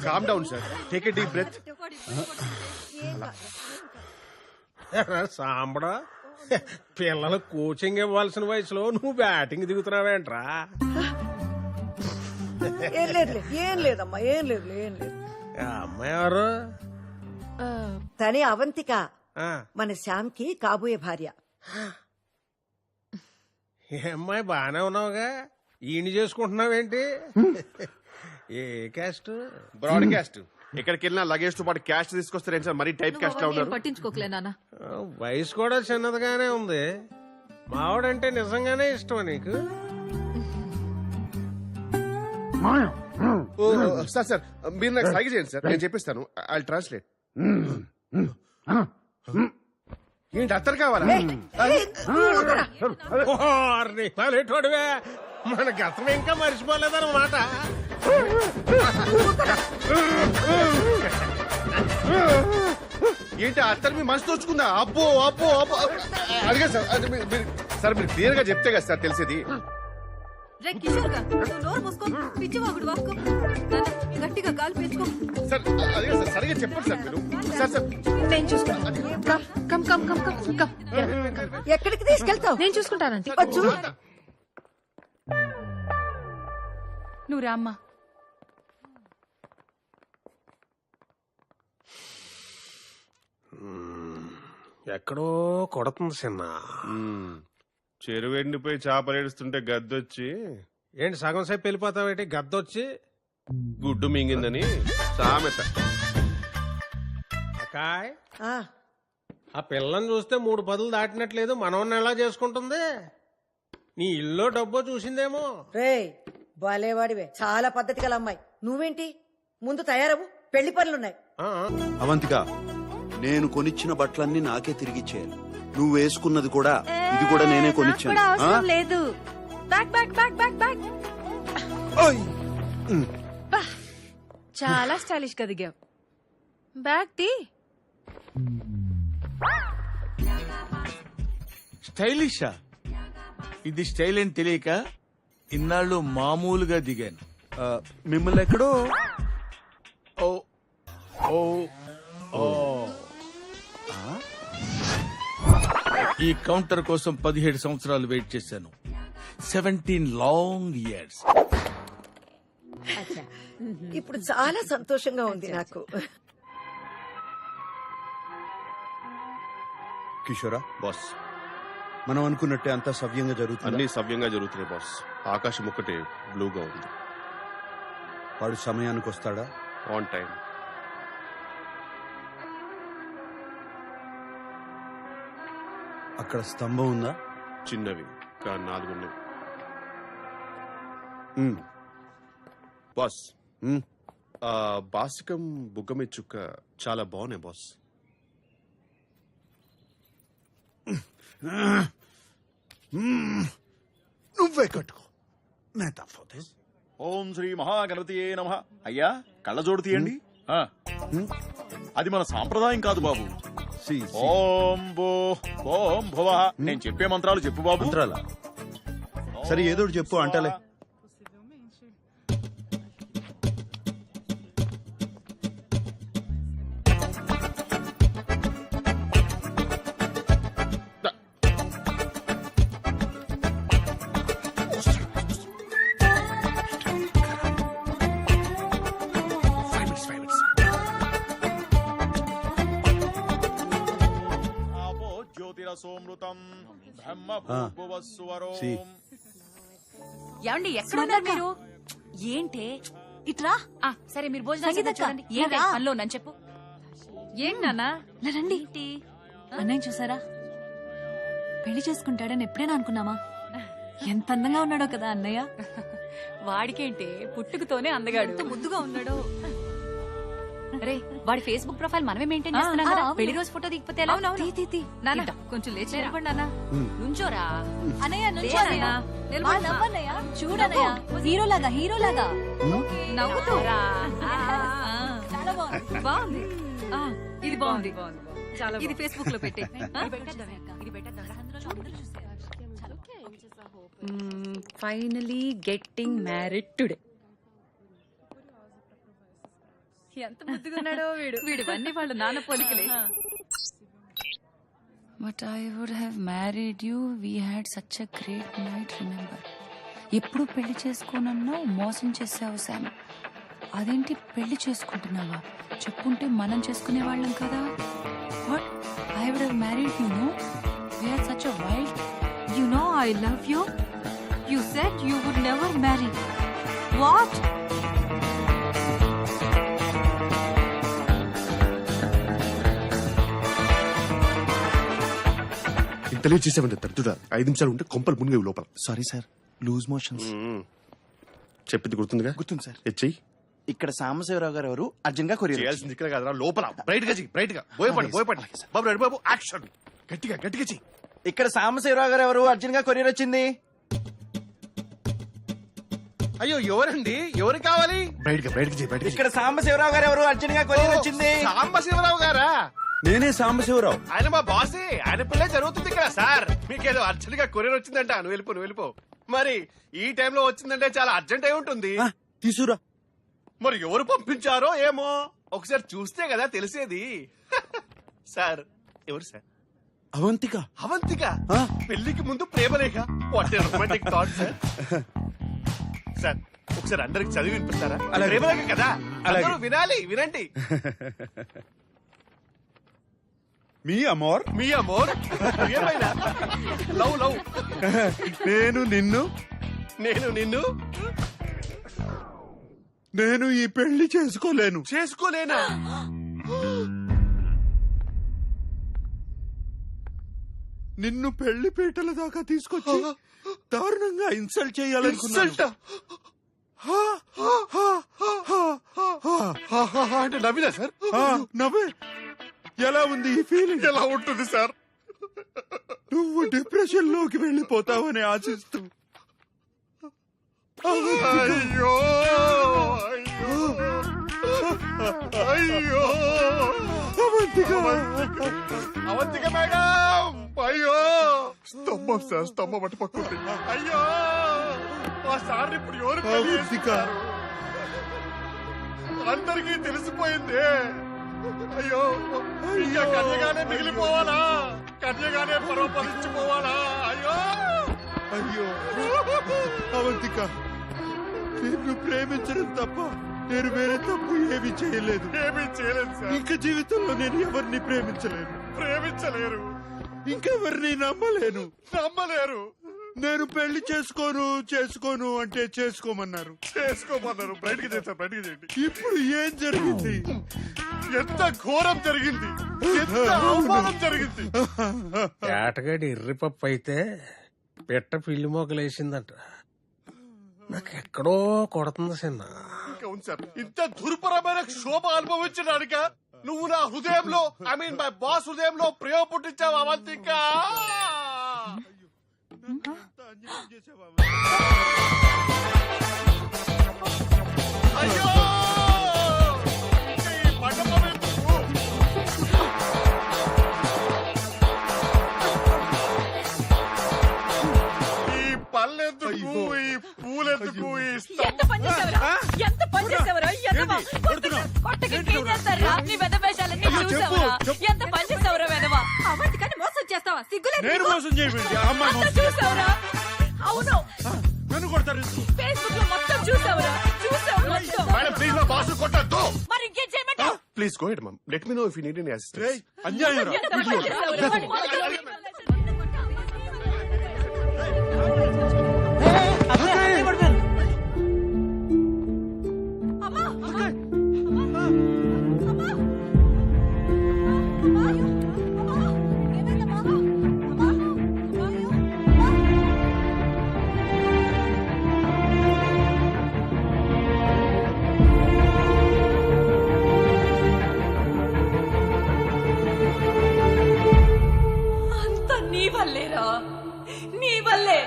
Com down sir, take a deep breath. సాంబడా, పిల్లలు coaching ఇవ్వాల్సిన వయసులో నువ్వు బ్యాటింగ్ దిగుతున్నావేంట్రా? ఏం లేదమ్మా, ఏం లేదు. అమ్మాయి ఎవరు? తనే అవంతిక, ఆ, మన శ్యామ్కి కాబోయే భార్య. ఏ అమ్మాయి బానే ఉన్నావుగా, ఈయన చేసుకుంటున్నావేంటి? ఏ క్యాస్ట్? బ్రాడ్కాస్ట్. ఎక్కడికి వెళ్ళినా లగేజ్ తో పాటు క్యాష్ తీసుకొస్తారేంటి సార్? మరీ టైప్ క్యాస్ట్ లా ఉన్నారు. పట్టించుకోకలే నాన్న. వయసు కూడా చిన్నదిగానే ఉంది. మావాడంటే నిజంగానే ఇష్టమా నీకు? సార్ సార్, మీరు నాకు సైగ చేయండి సార్, నేను చెప్పిస్తాను. I translate. ఏంటి అత్తరు కావాలా? ఓర్నివే, మన గతం ఇంకా మర్చిపోలేదన్నమాట. ఏంటి అత్తరు మీ మనసు తోచుకుందా? అబ్బో అబ్బో అబ్బో, అడిగా సార్. అది సార్ మీరు క్లియర్ గా చెప్తే కదా సార్ తెలిసేది. గట్టిగా కాలు పెంచుకో. సార్ అడిగా సార్, సరిగా చెప్పండి సార్ మీరు. సార్ సార్ నేను చూసుకుంటాను. ఎక్కడికి తీసుకెళ్తావు? నేను చూసుకుంటానంటే నువ్వు రామ్మా. ఎక్కడో కొడుతుంది చిన్న. చెరువు ఎండిపోయి చేపలేడుస్తుంటే గద్దొచ్చి ఏంటి సగం సేపు వెళ్ళిపోతావేంటి? గద్దొచ్చి గుడ్డు మింగిందని సామెత. అకాయ్, ఆ, ఆ పిల్లని చూస్తే 3 పదులు దాటినట్లేదు. మనవన్ని ఎలా చేసుకుంటుంది? నీ ఇల్లు డబ్బో చూసిందేమో. రేయ్ బాలేవాడివే, చాలా పద్ధతి గల అమ్మాయి. నువ్వేంటి ముందు తయారవు, పెళ్లి పనులున్నాయి. ఆ, అవంతిక, నేను కొనిచ్చిన బట్టలన్నీ నాకే తిరిగిచ్చేయాలి. నువ్వు వేసుకున్నది కూడా, ఇది కూడా నేనే కొనిచ్చాను. అవసరం లేదు. Back back back back back. చాలా స్టైలిష్ గా దిగావు. బ్యాగ్ తీ. స్టైలిషా? ఇది స్టైల్ అని తెలియక ఇన్నాళ్ళు మామూలుగా దిగాను. మిమ్మల్ని ఎక్కడో ఓ ఓ ఓ ఈ కౌంటర్ కోసం 17 సంవత్సరాలు వెయిట్ చేశాను. 17 లాంగ్ ఇయర్స్. ఇప్పుడు చాలా సంతోషంగా ఉంది నాకు. కిషోరా, బాస్, మనం అనుకున్నట్టే అంతా సవ్యంగా జరుగుతుంది. అన్ని సవ్యంగా జరుగుతున్నాయి బాస్. ఆకాశం ఒక్కటే బ్లూగా ఉంది. వాడు సమయానికి వస్తాడా? On time. అక్కడ స్తంభం ఉందా? చిన్నవి కానీ 4 ఉన్నాయి. ఉమ్, బాస్, ఉమ్. బాసికం బుగ్గమే చుక్క చాలా బాగున్నాయి బాస్. నువ్వే కట్టుకో, నే తప్పదు. ఓం శ్రీ మహాగణపతియే నమః. అయ్యా కళ్ళజోడు తీయండి. అది మన సాంప్రదాయం కాదు బాబు. ఓం భూ ఓం భువ. నేను చెప్పే మంత్రాలు చెప్పు బాబు. మంత్రాలా? సరే ఏదోటి చెప్పు అంటలే. ఆపో జ్యోతిరసోమృతం బ్రహ్మ భూభువస్సువరోం. ఏమండి ఎక్కడ ఉన్నారు మీరు? ఏంటే ఇట్రా. సరే మీరు భోజనం చూడండి. ఏంటి పనిలో నన్ను చెప్పు. ఏం నాన్నా రండి. అన్నయ్య చూసారా? పెళ్లి చేసుకుంటాడని ఎప్పుడైనా అనుకున్నామా? ఎంత అందంగా ఉన్నాడో కదా అన్నయ్య. వాడికేంటే పుట్టుకతోనే అందగాడు. ముద్దుగా ఉన్నాడు. రే వాడి ఫేస్బుక్ ప్రొఫైల్ మనమే మెయింటైన్ చేస్తున్నాం కదా. పెళ్లి రోజు ఫోటో దిగిపోతే ఎలా? నాన్న కొంచెం లేచి నిలబడి నాన్న. నుంచోరా అన్నయ్య నుంచోనయ్య. చూడనయ్య, హీరోలాగా హీరోలాగా నవ్వుతోరా. చాలా బాగుంది. బాగుంది. ఇది బాగుంది. ఇది ఫేస్బుక్ లో పెట్టే. Finally getting married today. ఎంత ముద్దుగున్నాడో వీడు వీడివన్నీ వాళ్ళ నాన్న పోలికలే. But I would have married you, we had such a great night, remember. ఎప్పుడు పెళ్లి చేసుకోనన్నా మోసం చేసావు శామ్. అదేంటి పెళ్లి చేసుకుంటున్నావా? చెప్పుంటే మనం చేసుకునే వాళ్ళం కదా. What, I would have married you, no? We had such a wild. You know I love you. You said you would never marry. What? ఇంత లేట్ చేసామంటే తరచుదా 5 నిమిషాలు ఉంటే కొంపలు మునిగేవి లోపల. Sorry sir, loose motions. చెప్పింది గుర్తుందిగా? గుర్తుంది సార్. చెయ్యి. ఇక్కడ సాంబశివరావు గారు ఎవరు అర్జున్ గా కొరియర్ చేయాల్సింది ఇక్కడ కాదురా, లోపల బ్రైట్ గా చెయ్యి, బ్రైట్ గా. భయపడి బాబు, రెడీ బాబు, యాక్షన్. గట్టిగా గట్టిగా చెయ్యి. ఇక్కడ సాంబశివరావు గారు ఎవరు అర్జున్ గా కొరియర్ వచ్చింది. అయ్యో ఎవరండి, ఎవరు కావాలి? బ్రైట్ గా చెయ్యి, బ్రైట్ గా. ఇక్కడ సాంబశివరావు గారు ఎవరు అర్జున్ గా కొరియర్ వచ్చింది. సాంబశివరావు గారా? నేనే సాంబశివరావు. ఆయన మా బాసే, ఆయన పిల్లే జరుగుతుంది ఇక్కడ. సార్ మీకేదో అర్జెంట్ గా కొరియర్ వచ్చిందంట, నువ్వు వెళ్ళిపో. మరి ఈ టైంలో వచ్చిందంటే చాలా అర్జెంట్ అయి ఉంటుంది. తీసురా. మరి ఎవరు పంపించారో ఏమో, ఒకసారి చూస్తే కదా తెలిసేది. సార్ ఎవరు సార్? అవంతిక. అవంతిక పెళ్లికి ముందు ప్రేమలేఖ. What romantic thought sir. Sir ఒకసారి అందరికి చదివి వినిపిస్తారా? ప్రేమలేఖ కదా, అందరూ వినాలి, వినండి. మీ అమోర్, మీ అమోర్, ఏమైనా లవ్. నేను నిన్ను, నేను ఈ పెళ్లి చేసుకోలేనా? నిన్ను పెళ్లి పీటల దాకా తీసుకొచ్చి దారుణంగా ఇన్సల్ట్ చేయాలనుకున్నా. అంటే నవ్వినా సార్? నవ్వే. ఎలా ఉంది ఈ ఫీలింగ్? ఎలా ఉంటుంది సార్? నువ్వు డిప్రెషన్ లోకి వెళ్ళిపోతావని ఆశిస్తూ. అయ్యో అవంతిక మేడం, అయ్యో స్తంభం సార్, స్తంభం అటు పక్కుంది. అయ్యో ఆ సార్ ఇప్పుడు ఎవరు పెళ్లి చేసుకున్నారు? అందరికీ తెలిసిపోయింది. అయ్యో ఇంకా కన్యగానే మిగిలిపోవాలా? కన్యగానే పరోపరించిపోవాలా? అయ్యో అవంతిక, నిన్ను ప్రేమించడం తప్ప నేను వేరే తప్పు ఏమీ చేయలేదు సార్. ఇంకా జీవితంలో నేను ఎవరిని ప్రేమించలేరు, ఇంకెవరిని నమ్మలేరు. నేను పెళ్లి చేసుకోను అంటే చేసుకోమన్నారు. బయటికి చేయండి. ఇప్పుడు ఏం జరిగింది? ఎంత ఘోరం జరిగింది, ఎంత అవమానం జరిగింది. ఏటగాడి ఎర్రిపప్పు అయితే పెట్ట పిల్లి మొగలేసిందంట. నాకెక్కడో కొడుతుంది చిన్న. అవును సార్, ఇంత దుర్భరమైన క్షోభ అనుభవించడానిక నువ్వు నా హృదయంలో, ఐ మీన్ మై బాస్ హృదయంలో ప్రేమ పుట్టించావు అవంతిక. అయ్యో ఈ మండపం ఎందుకు? ఈ పళ్ళెందుకు, ఈ పూలెందుకు, ఈ ఎంత పని చేసావురా? ఎంత పని చేసావురా? ఎదవా. కొట్టకి ఇంకేం చేస్తారా? నీ వెధ వేషాలన్నీ చూసావురా? ఎంత పని చేసావురా వెధవా? అవంతికని మోసం చేస్తావా? సిగ్గులేదు నేను నీకు? మోసం చేయబడింది ఆ అమ్మాయి అంతా మోసం చూసావురా? అవును, నన్ను కొడతారు. ఫేస్బుక్ లో మొత్తం చూసావురా? చూసావు మొత్తం. మేడం ప్లీజ్ మా బాస్ కొట్టద్దు. మరి ఇంకేం చేయమంటావు? Please go head ma'am, let me know if you need any assistance. అన్యాయం రా. ఎంత పని చేసావురా? వాడి మొత్తం అమ్మా! అమ్మా! అమ్మా! అమ్మా! అమ్మా! ఏమైందమ్మా? అమ్మా! అమ్మా! అంతా నీ వల్లేరా, నీ వల్లే.